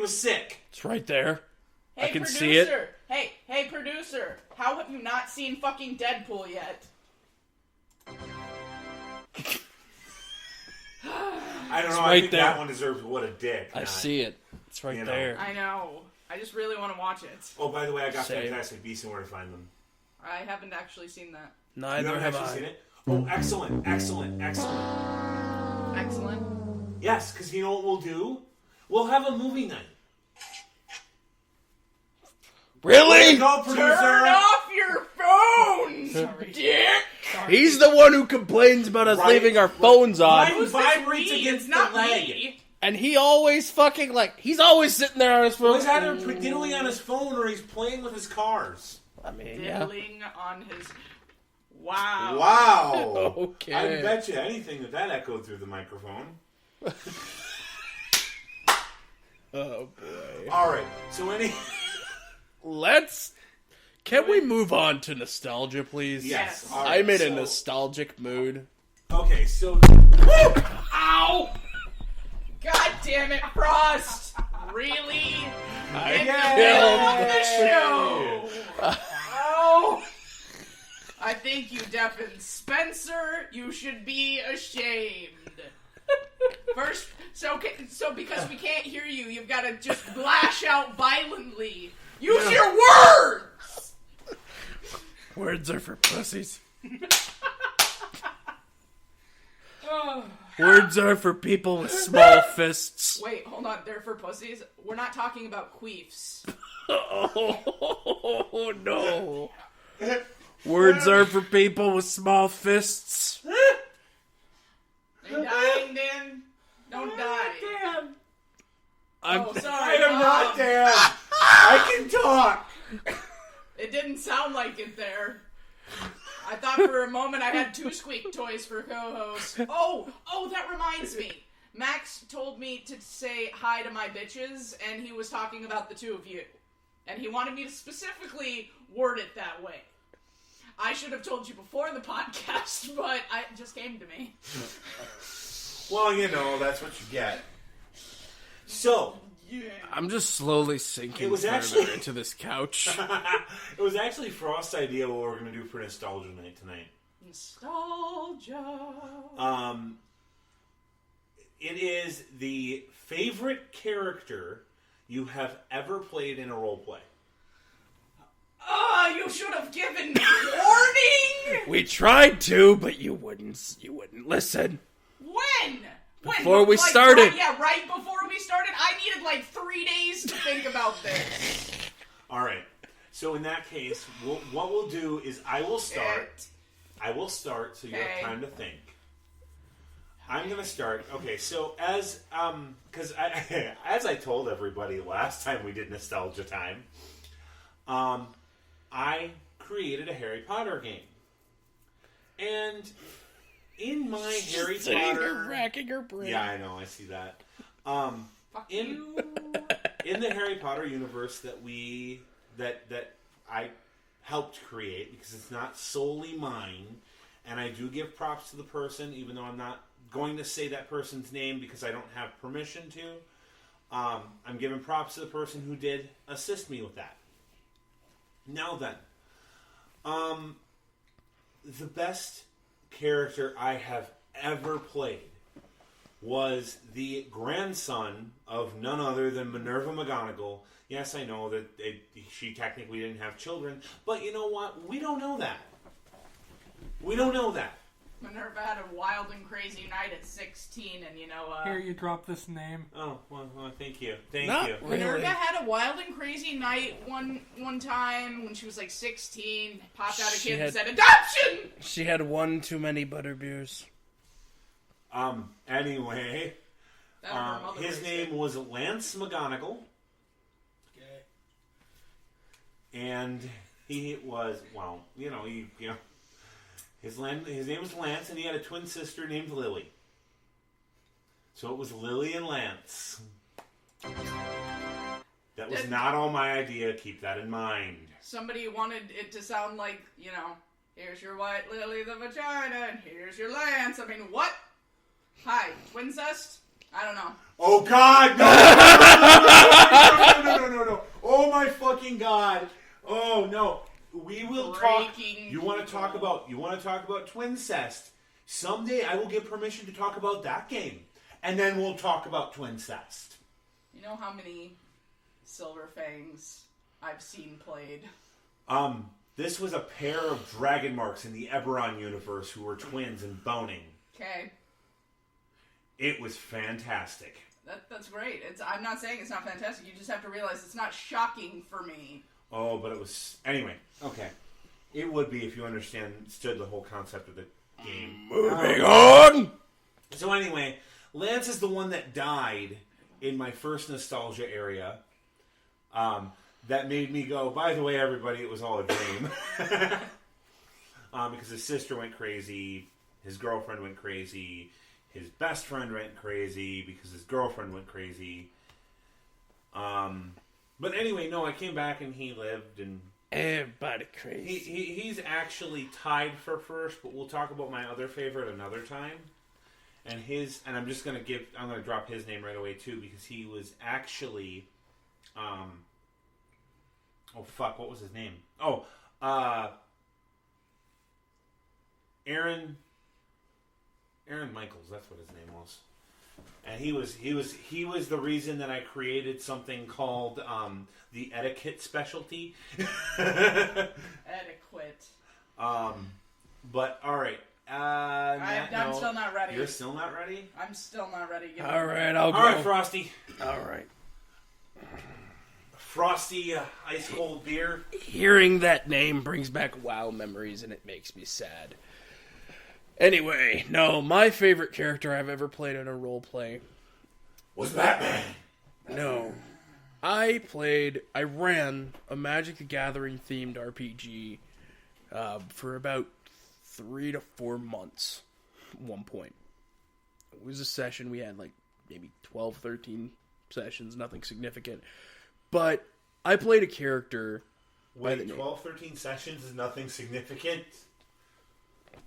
was sick. It's right there. Hey, I can producer. see it. Hey, producer. How have you not seen fucking Deadpool yet? I don't know. right I think there. that one deserves what a dick. I see it. It's right there. I know. I just really want to watch it. Oh, by the way, I got Same. Fantastic Beasts and Where to Find Them. I haven't actually seen that. You Neither haven't have actually I. seen it? Oh, excellent. Excellent. Yes, because you know what we'll do? We'll have a movie night. Really? Way to go, producer. Turn off your phone, dick. He's the one who complains about us leaving our phones on. Mine vibrates against It's not the leg. me. And he always fucking, he's always sitting there on his phone. Well, he's either diddling on his phone or he's playing with his cars. I mean, yeah. Diddling on his... Wow. Wow. Okay. I bet you anything that echoed through the microphone. Oh, boy. All right. So Can we move on to nostalgia, please? Yes. Yes. All right, I'm in a so- nostalgic mood. Okay, so... Ow! God damn it, Frost! Really? I Get the show! Oh! I think you deafened Spencer. You should be ashamed. First, so because we can't hear you, you've got to just lash out violently. Use your words! Words are for pussies. Oh. Words are for people with small fists. Wait, hold on. They're for pussies? We're not talking about queefs. Oh, no. Words are for people with small fists. Are you dying, Dan? Don't die. Dan. Oh, sorry. I am not Dan. I can talk. It didn't sound like it there. I thought for a moment I had two squeak toys for co-hosts. Oh, that reminds me. Max told me to say hi to my bitches, and he was talking about the two of you. And he wanted me to specifically word it that way. I should have told you before the podcast, but it just came to me. Well, that's what you get. So, Yeah. I'm just slowly sinking It was further actually- into this couch. it was actually Frost's idea what we're going to do for Nostalgia Night tonight. Nostalgia. It is the favorite character you have ever played in a roleplay. Oh, you should have given me warning! We tried to, but you wouldn't listen. When? Before we started. Right before we started. I needed 3 days to think about this. All right. So in that case, what we'll do is I will start. I will start so you have time to think. I'm going to start. Okay, so as I told everybody last time we did Nostalgia Time, I created a Harry Potter game. And in my Harry Potter... racking her brain. Yeah, I know, I see that. Fuck you. In the Harry Potter universe that I helped create, because it's not solely mine, and I do give props to the person, even though I'm not going to say that person's name because I don't have permission to. I'm giving props to the person who did assist me with that. Now then, the best character I have ever played was the grandson of none other than Minerva McGonagall. Yes, I know that she technically didn't have children, but you know what? We don't know that. We don't know that. Minerva had a wild and crazy night at 16, and Here, you drop this name. Oh, well thank you. Thank Not you. really. Minerva had a wild and crazy night one time when she was 16, popped out a kid and said, "Adoption!" She had one too many butterbeers. Anyway, That her mother his raised name it. was Lance McGonagall. And he was, his name was Lance, and he had a twin sister named Lily. So it was Lily and Lance. That was not all my idea. Keep that in mind. Somebody wanted it to sound like, here's your white lily, the vagina, and here's your Lance. I mean, what? Hi, twincest? I don't know. Oh, God! No! breaking You want to talk about Twincest? Someday I will get permission to talk about that game, and then we'll talk about Twincest. You know how many Silver Fangs I've seen played? This was a pair of dragon marks in the Eberron universe who were twins and boning. Okay. It was fantastic. That's great. I'm not saying it's not fantastic. You just have to realize it's not shocking for me. Oh, but it was... Anyway, okay. It would be if you understood the whole concept of the game. Moving on! So anyway, Lance is the one that died in my first nostalgia area. That made me go, by the way, everybody, it was all a dream. Because his sister went crazy, his girlfriend went crazy, his best friend went crazy because his girlfriend went crazy. But anyway, no, I came back and he lived, and everybody crazy. He's actually tied for first, but we'll talk about my other favorite another time. And I'm gonna drop his name right away too, because he was actually, oh fuck, what was his name? Oh, Aaron Michaels, that's what his name was. And he was the reason that I created something called the etiquette specialty. Etiquette. But all right. I'm still not ready. You're still not ready? I'm still not ready. All right, I'll go. All right, Frosty. All right. Frosty ice cold beer. Hearing that name brings back WoW memories, and it makes me sad. Anyway, no, my favorite character I've ever played in a roleplay was Batman. No. I ran a Magic the Gathering themed RPG for about 3 to 4 months at one point. It was a session, we had like maybe 12, 13 sessions, nothing significant. But I played a character... Wait, 12, 13 sessions is nothing significant?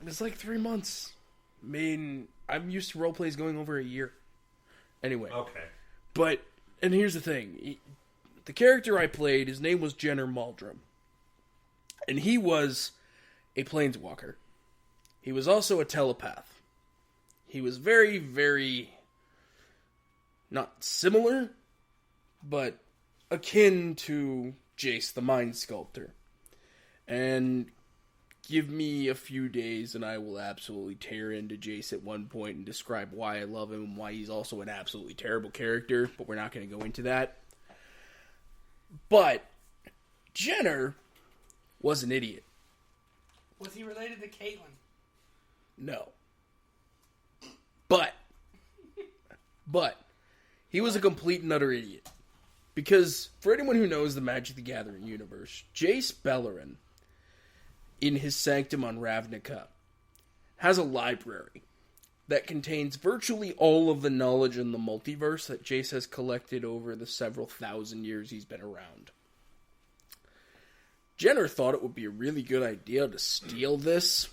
It's like 3 months. I mean, I'm used to roleplays going over a year. Anyway. Okay. But, and here's the thing. The character I played, his name was Jenner Maldrum. And he was a planeswalker. He was also a telepath. He was very, very... not similar, but akin to Jace the Mind Sculptor. And give me a few days and I will absolutely tear into Jace at one point and describe why I love him and why he's also an absolutely terrible character, but we're not going to go into that. But Jenner was an idiot. Was he related to Caitlyn? No. But he was a complete and utter idiot. Because for anyone who knows the Magic the Gathering universe, Jace Beleren, in his sanctum on Ravnica, has a library that contains virtually all of the knowledge in the multiverse that Jace has collected over the several thousand years he's been around. Jenner thought it would be a really good idea to steal this.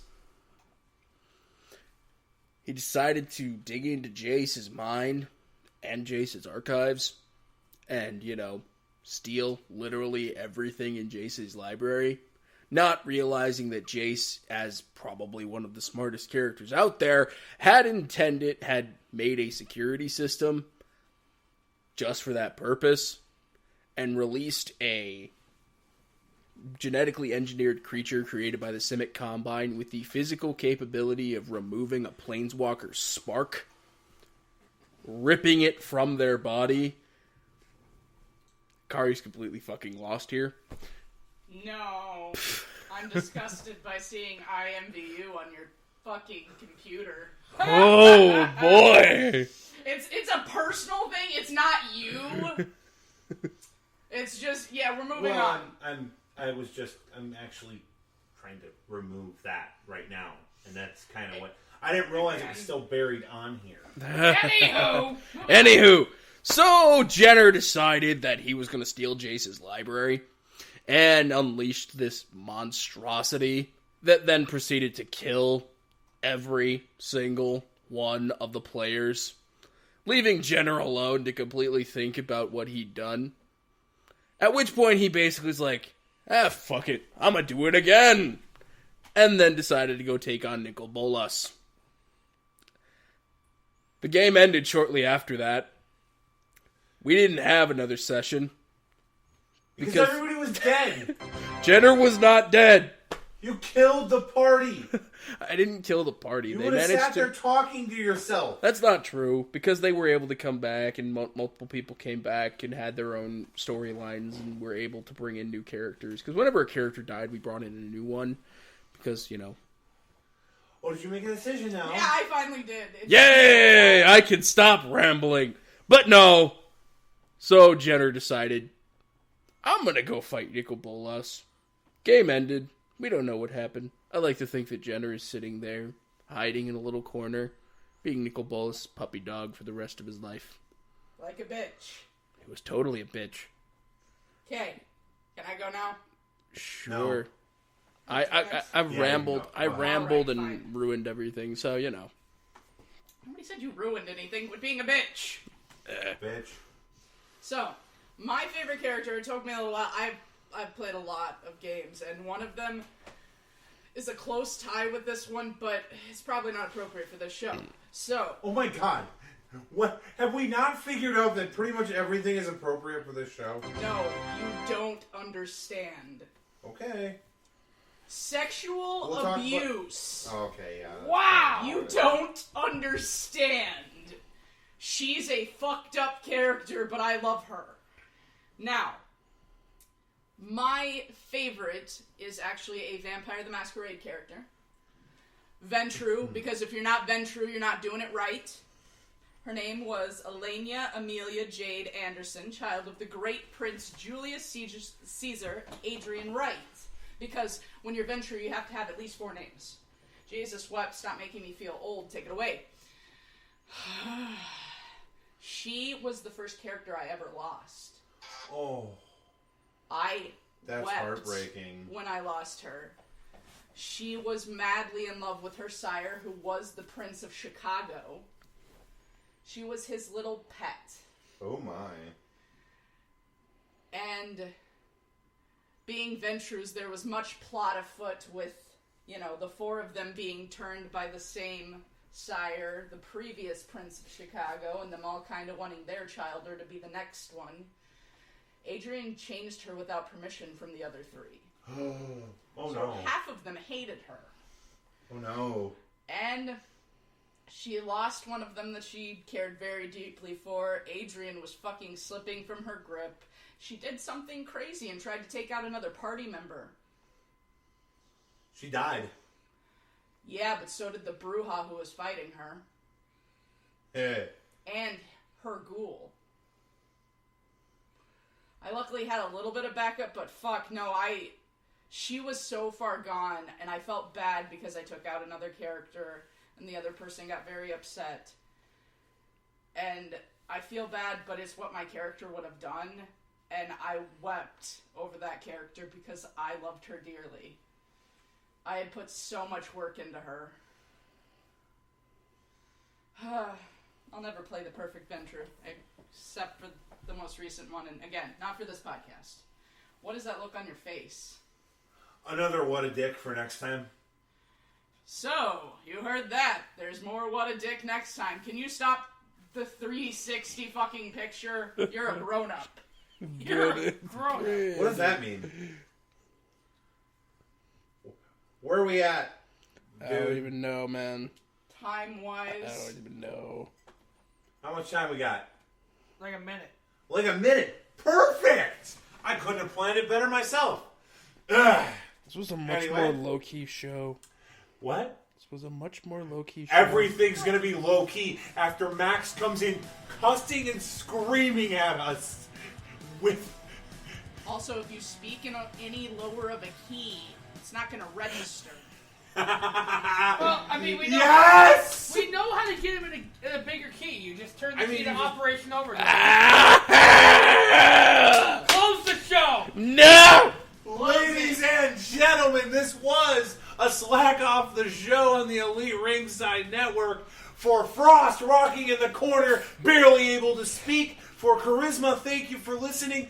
He decided to dig into Jace's mind and Jace's archives and, steal literally everything in Jace's library. Not realizing that Jace, as probably one of the smartest characters out there, had made a security system just for that purpose, and released a genetically engineered creature created by the Simic Combine with the physical capability of removing a planeswalker's spark, ripping it from their body. Kari's completely fucking lost here. No. I'm disgusted by seeing IMVU on your fucking computer. Oh, boy! It's a personal thing. It's not you. It's just, we're moving on. I'm actually trying to remove that right now. And that's kind of what... I didn't realize it was still buried on here. Anywho, so Jenner decided that he was going to steal Jace's library and unleashed this monstrosity that then proceeded to kill every single one of the players, leaving Jenner alone to completely think about what he'd done. At which point he basically was like, Fuck it. I'm gonna do it again. And then decided to go take on Nicol Bolas. The game ended shortly after that. We didn't have another session. Because everybody was dead. Jenner was not dead. You killed the party. I didn't kill the party. You They would have managed sat to. there talking to yourself. That's not true, because they were able to come back, and multiple people came back and had their own storylines, and were able to bring in new characters. Because whenever a character died, we brought in a new one. Because, you know. Oh, did you make a decision now? Yeah, I finally did. Yay! I can stop rambling. But no. So Jenner decided, I'm gonna go fight Nicol Bolas. Game ended. We don't know what happened. I like to think that Jenner is sitting there, hiding in a little corner, being Nicol Bolas' puppy dog for the rest of his life. Like a bitch. It was totally a bitch. Okay. Can I go now? Sure. No. I've Yeah, rambled. no. I rambled Alright, and fine. ruined everything. So you know. Nobody said you ruined anything with being a bitch. Bitch. So, my favorite character, it took me a little while. I've played a lot of games, and one of them is a close tie with this one, but it's probably not appropriate for this show. So, Oh my god. What have we not figured out that pretty much everything is appropriate for this show? no, you don't understand. Okay. Sexual We'll talk abuse. Okay, yeah. Wow! You don't understand. She's a fucked up character, but I love her. Now, my favorite is actually a Vampire the Masquerade character. Ventru, because if you're not Ventru, you're not doing it right. Her name was Elenia Amelia Jade Anderson, child of the great Prince Julius Caesar Adrian Wright. Because when you're Ventru, you have to have at least 4 names. Jesus wept, stop making me feel old, take it away. She was the first character I ever lost. Oh, I that's wept heartbreaking. when I lost her. She was madly in love with her sire, who was the Prince of Chicago. She was his little pet. Oh my. And being Ventrus, there was much plot afoot with, you know, the 4 of them being turned by the same sire, the previous Prince of Chicago, and them all kind of wanting their child or to be the next one. Adrian changed her without permission from the other 3. Oh So no. half of them hated her. Oh no. And she lost one of them that she cared very deeply for. Adrian was fucking slipping from her grip. She did something crazy and tried to take out another party member. She died. Yeah, but so did the Bruja who was fighting her. Hey. And her ghoul. I luckily had a little bit of backup, but fuck, no, she was so far gone, and I felt bad because I took out another character, and the other person got very upset. And I feel bad, but it's what my character would have done, and I wept over that character because I loved her dearly. I had put so much work into her. I'll never play the perfect Ventru, except for the most recent one, and again, not for this podcast. What does that look on your face? Another what a dick for next time. So, you heard that. There's more what a dick next time. Can you stop the 360 fucking picture? You're a grown-up. You're a grown-up. What does that mean? Where are we at? I don't even know, man. I Time-wise. don't even know. How much time we got? Like a minute. Like a minute. Perfect! I couldn't have planned it better myself. Ugh. This was a much Anyway. more low-key show. What? This was a much more low-key show. Everything's gonna be low-key after Max comes in cussing and screaming at us with... Also, if you speak in any lower of a key, it's not going to register. Well, I mean, we know Yes! we know how to get him in a bigger key. You just turn the I key mean, to you just- Operation Overdrive. Ah! Close the show! No! Ladies and gentlemen, this was a Slack Off the Show on the Elite Ringside Network. For Frost rocking in the corner, barely able to speak. For Charisma, thank you for listening.